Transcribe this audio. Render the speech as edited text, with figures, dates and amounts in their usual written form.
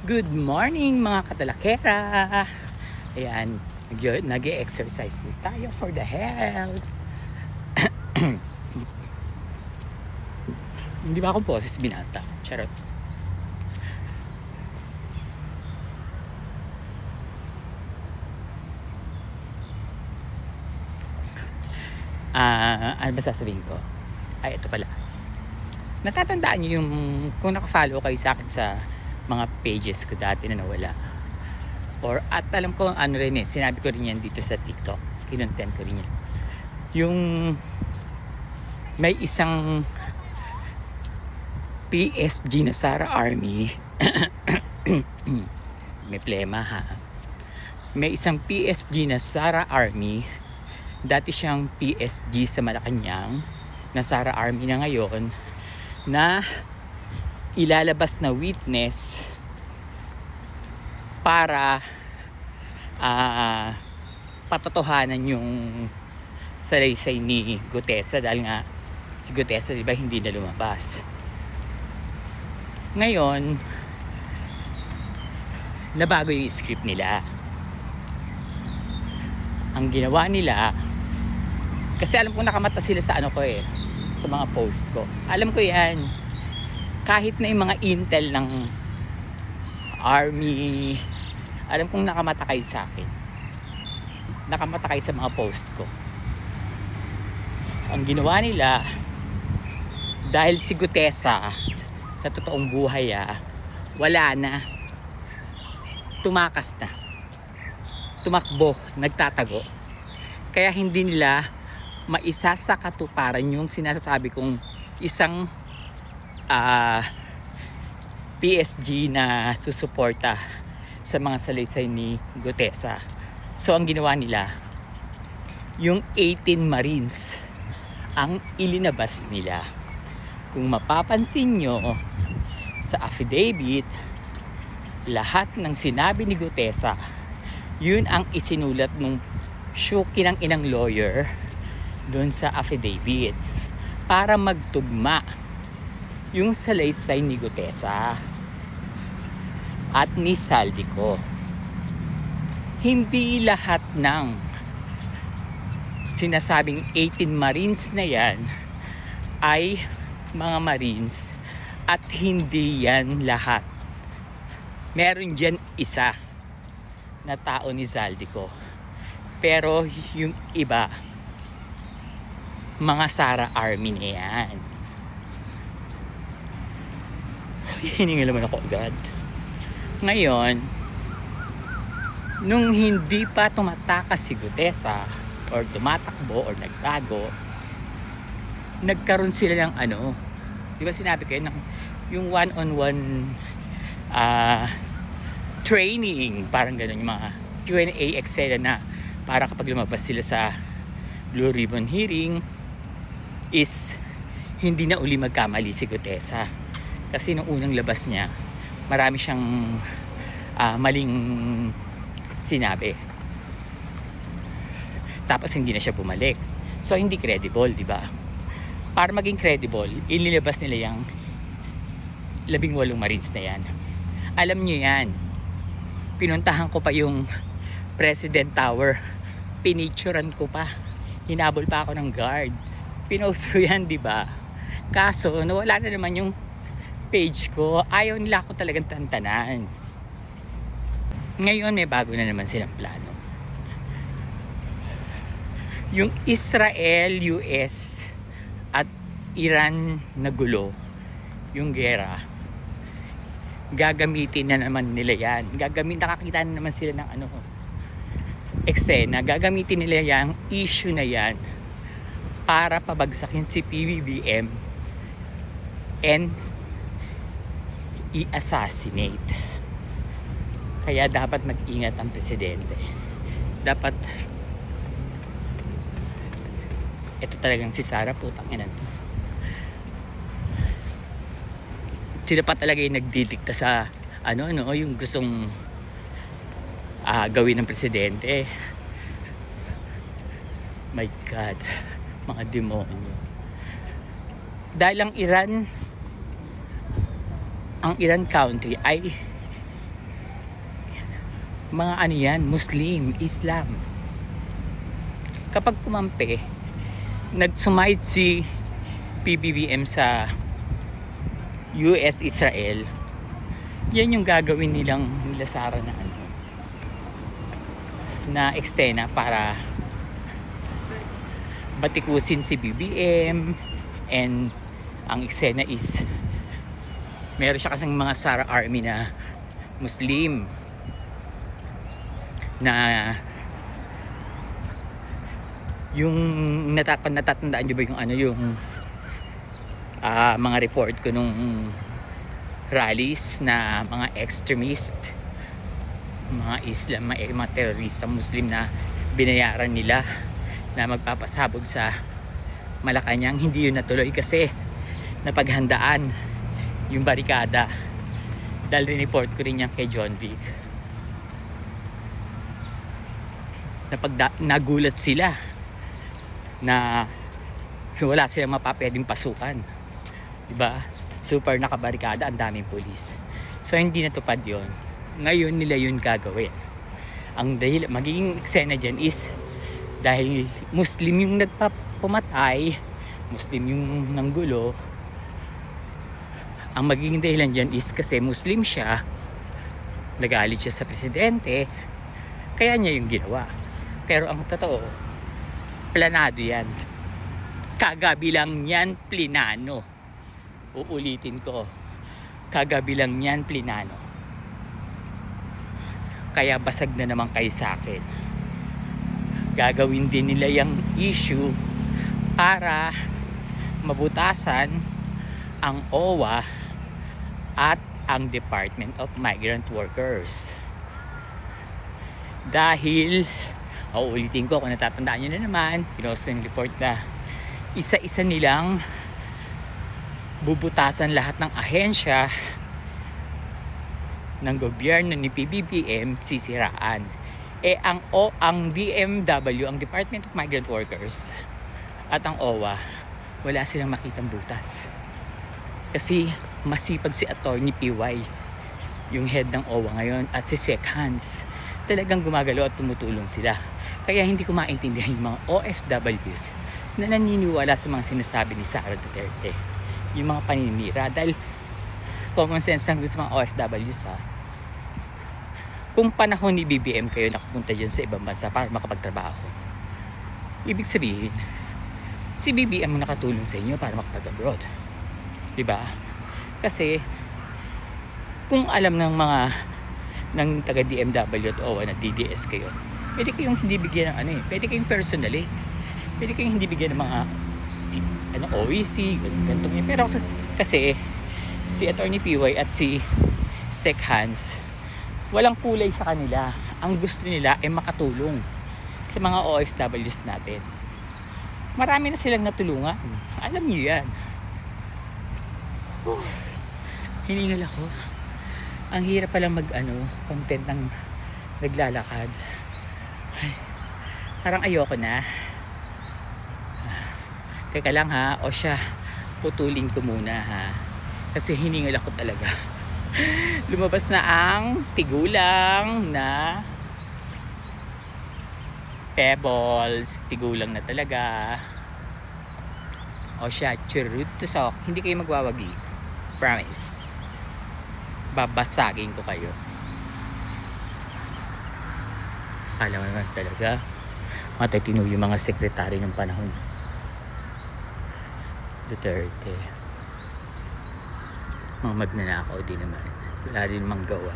Good morning mga katalakera! Ayan, nag-exercise po tayo for the health. Hindi ba akong boses binata? Charot. Ano ba sasabihin ko? Ay, ito pala. Natatandaan niyo yung kung naka-follow kayo sa akin sa mga pages ko dati na nawala, or at alam ko ano rin sinabi ko rin yan dito sa TikTok, kinontent ko rin yan, yung may isang PSG na Sara Army. May plema ha. May isang PSG na Sara Army, dati siyang PSG sa Malacanang, na Sara Army na ngayon, na ilalabas na witness para patotohanan yung salaysay ni Gutesa, dahil nga si Gutesa diba hindi na lumabas. Ngayon nabago yung script nila. Ang ginawa nila, kasi alam kong nakamata sila sa ano ko sa mga post ko, alam ko yan. Kahit na yung mga intel ng army, alam kong nakamata kayo sa akin, nakamata kayo sa mga post ko. Ang ginawa nila, dahil si Gutesa sa totoong buhay wala na, tumakas na, tumakbo, nagtatago, kaya hindi nila maisa sa katuparan yung sinasabi kong isang PSG na susuporta sa mga salaysay ni Gutesa. So ang ginawa nila, yung 18 Marines ang ilinabas nila. Kung mapapansin nyo sa affidavit, lahat ng sinabi ni Gutesa, yun ang isinulat nung syuki ng inang lawyer doon sa affidavit, para magtugma yung salaysay ni Gutesa at ni Saldico. Hindi lahat ng sinasabing 18 Marines na yan ay mga Marines, at hindi yan lahat. Meron dyan isa na tao ni Saldico, pero yung iba mga Sara Army na yan. Hiningal naman ako agad. Ngayon, nung hindi pa tumatakas si Gutesa, or tumatakbo, or nagtago, nagkaroon sila ng di ba sinabi ko yung one-on-one training, parang gano'n, yung mga Q&A Excel na para kapag lumabas sila sa Blue Ribbon hearing is hindi na uli magkamali si Gutesa. Kasi nung unang labas niya, marami siyang maling sinabi, tapos hindi na siya bumalik. So hindi credible, di ba? Para maging credible, inilabas nila yung 18 Marines na yan. Alam niyo yan, pinuntahan ko pa yung President Tower, pinicturean ko pa, hinabol pa ako ng guard, pinost ko yan, di ba? Kaso nawala na naman yung page ko, ayaw nila ako talagang tantanan. Ngayon may bago na naman silang plano. Yung Israel, US at Iran na gulo, yung gera, gagamitin na naman nila yan. Nakakita na naman sila ng eksena. Gagamitin nila yung issue na yan para pabagsakin si PBBM and i-assassinate. Kaya dapat mag-ingat ang presidente. Dapat ito talagang si Sara, putang ina to. Sila pa talaga yung nagdidikta sa yung gustong gawin ng presidente. My God, mga demonyo. Dahil ang Iran country ay mga ano yan, Muslim, Islam. Kapag kumampi, nagsumight si PBBM sa US-Israel, yan yung gagawin nilang nilasara na ano, na eksena para batikusin si BBM. And ang eksena is meron siya kasing mga Sara Army na Muslim na yung natatandaan nyo ba yung ano, yung mga report ko nung rallies na mga extremist, mga Islam, mga terorista Muslim na binayaran nila na magpapasabog sa Malacanang. Hindi yun natuloy kasi napaghandaan yung barikada, dahil rin-report ko rin yan kay John Vic. Nagulat sila na wala silang mapapwedeng pasukan, diba? Super nakabarikada, ang daming pulis. So hindi natupad yon. Ngayon nila yun gagawin. Ang dahil magiging eksena dyan is dahil Muslim yung nagpapumatay, Muslim yung nanggulo. Ang magiging dahilan dyan is kasi Muslim siya, nagalit siya sa presidente, kaya niya yung ginawa. Pero ang totoo, planado yan. Kagabi lang yan, plinano. Uulitin ko, kagabi lang yan, plinano. Kaya basag na naman kayo sa akin. Gagawin din nila yung issue para mabutasan ang OWA at ang Department of Migrant Workers. Dahil, uulitin ko kung natatandaan nyo na naman, pinost ko yung report na isa-isa nilang bubutasan lahat ng ahensya ng gobyerno ni PBBM, sisiraan. Ang DMW, ang Department of Migrant Workers, at ang OWA, wala silang makitang butas. Kasi masipag si Attorney PY, yung head ng OWA ngayon, at si Sec Hans. Talagang gumagalaw at tumutulong sila. Kaya hindi ko maintindihan yung mga OFWs na naniniwala sa mga sinasabi ni Sara Duterte. Yung mga paninira. Dahil common sense lang sa mga OFWs, ha. Kung panahon ni BBM kayo nakapunta dyan sa ibang bansa para makapagtrabaho, ibig sabihin, si BBM ang nakatulong sa inyo para makapag-abroad. Diba? Kasi kung alam ng mga ng taga DMW at OWA na DDS kayo, pwede kayong hindi bigyan ng pwede kayong personally, pwede kayong hindi bigyan ng mga OEC, ganito. Pero kasi si Attorney PY at si Sec Hans, walang kulay sa kanila. Ang gusto nila ay makatulong sa mga OFWs natin. Marami na silang natulungan. Alam niyo yan. Hiningal ako. Ang hirap palang content ng naglalakad. Ay, parang ayoko na. Teka lang ha. O siya, putulin ko muna ha. Kasi hiningal ako talaga. Lumabas na ang tigulang na Pebbles. Tigulang na talaga. O siya, churut to sok. Hindi kayo magwawagi. Promise. Babasagin ko kayo. Alam mo naman talaga, matatino yung mga sekretary ng panahon Duterte. Mga magnanakaw din naman. Wala rin mang gawa.